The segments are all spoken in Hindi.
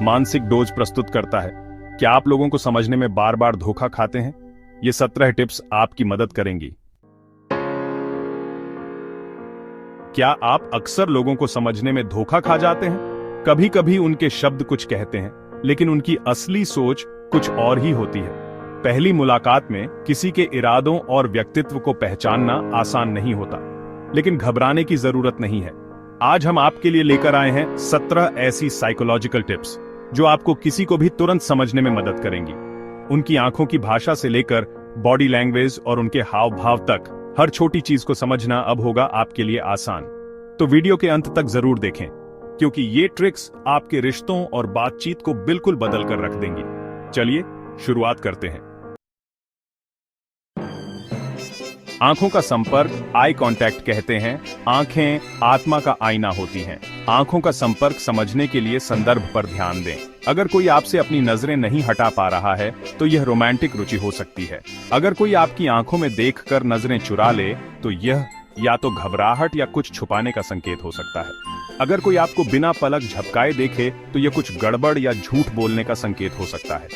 मानसिक डोज प्रस्तुत करता है। क्या आप लोगों को समझने में बार बार धोखा खाते हैं? ये 17 टिप्स आपकी मदद करेंगी। क्या आप अक्सर लोगों को समझने में धोखा खा जाते हैं? कभी कभी उनके शब्द कुछ कहते हैं, लेकिन उनकी असली सोच कुछ और ही होती है। पहली मुलाकात में किसी के इरादों और व्यक्तित्व को पहचानना आसान नहीं होता, लेकिन घबराने की जरूरत नहीं है। आज हम आपके लिए लेकर आए हैं 17 ऐसी साइकोलॉजिकल टिप्स जो आपको किसी को भी तुरंत समझने में मदद करेंगी। उनकी आंखों की भाषा से लेकर बॉडी लैंग्वेज और उनके हाव भाव तक हर छोटी चीज को समझना अब होगा आपके लिए आसान। तो वीडियो के अंत तक जरूर देखें, क्योंकि ये ट्रिक्स आपके रिश्तों और बातचीत को बिल्कुल बदल कर रख देंगी। चलिए शुरुआत करते हैं। आंखों का संपर्क, आई कांटेक्ट कहते हैं। आंखें आत्मा का आईना होती हैं। आंखों का संपर्क समझने के लिए संदर्भ पर ध्यान दें। अगर कोई आपसे अपनी नजरें नहीं हटा पा रहा है तो यह रोमांटिक रुचि हो सकती है। अगर कोई आपकी आंखों में देखकर नजरें चुरा ले तो यह या तो घबराहट या कुछ छुपाने का संकेत हो सकता है। अगर कोई आपको बिना पलक झपकाए देखे तो यह कुछ गड़बड़ या झूठ बोलने का संकेत हो सकता है।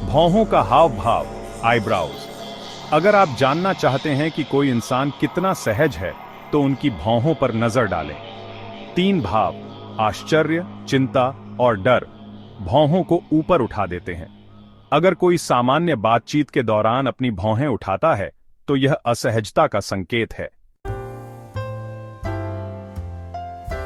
भौहों का हाव भाव, आईब्राउज। अगर आप जानना चाहते हैं कि कोई इंसान कितना सहज है तो उनकी भौहों पर नजर डालें। 3 भाव, आश्चर्य, चिंता और डर, भौहों को ऊपर उठा देते हैं। अगर कोई सामान्य बातचीत के दौरान अपनी भौहें उठाता है तो यह असहजता का संकेत है।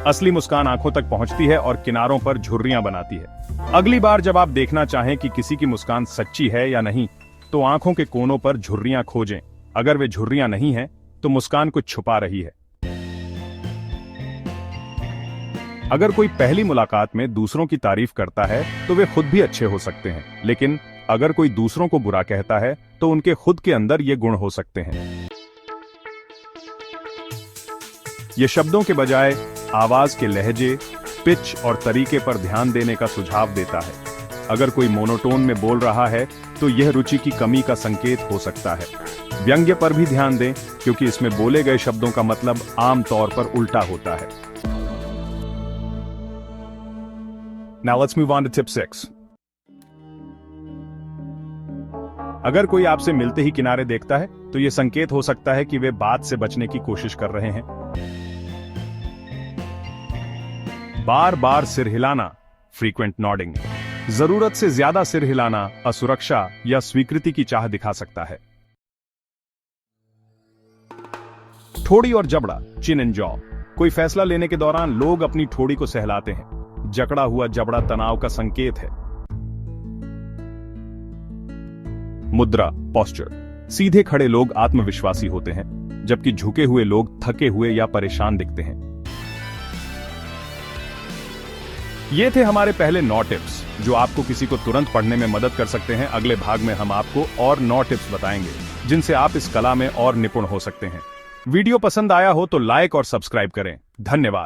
असली मुस्कान आंखों तक पहुंचती है और किनारों पर झुर्रियां बनाती है। अगली बार जब आप देखना चाहें कि किसी की मुस्कान सच्ची है या नहीं, तो आंखों के कोनों पर झुर्रियां खोजें। अगर वे झुर्रियां नहीं हैं, तो मुस्कान कुछ छुपा रही है। अगर कोई पहली मुलाकात में दूसरों की तारीफ करता है तो वे खुद भी अच्छे हो सकते हैं, लेकिन अगर कोई दूसरों को बुरा कहता है तो उनके खुद के अंदर ये गुण हो सकते हैं। ये शब्दों के बजाय आवाज के लहजे, पिच और तरीके पर ध्यान देने का सुझाव देता है। अगर कोई मोनोटोन में बोल रहा है तो यह रुचि की कमी का संकेत हो सकता है। व्यंग्य पर भी ध्यान दें, क्योंकि इसमें बोले गए शब्दों का मतलब आम तौर पर उल्टा होता है। Now let's move on to tip 6. अगर कोई आपसे मिलते ही किनारे देखता है तो यह संकेत हो सकता है कि वे बात से बचने की कोशिश कर रहे हैं। बार बार सिर हिलाना, फ्रीक्वेंट नॉडिंग। जरूरत से ज्यादा सिर हिलाना असुरक्षा या स्वीकृति की चाह दिखा सकता है। ठोड़ी और जबड़ा, चिन एंड जॉ। कोई फैसला लेने के दौरान लोग अपनी ठोड़ी को सहलाते हैं। जकड़ा हुआ जबड़ा तनाव का संकेत है। मुद्रा, पोस्चर। सीधे खड़े लोग आत्मविश्वासी होते हैं, जबकि झुके हुए लोग थके हुए या परेशान दिखते हैं। ये थे हमारे पहले 9 टिप्स जो आपको किसी को तुरंत पढ़ने में मदद कर सकते हैं। अगले भाग में हम आपको और 9 टिप्स बताएंगे जिनसे आप इस कला में और निपुण हो सकते हैं। वीडियो पसंद आया हो तो लाइक और सब्सक्राइब करें। धन्यवाद।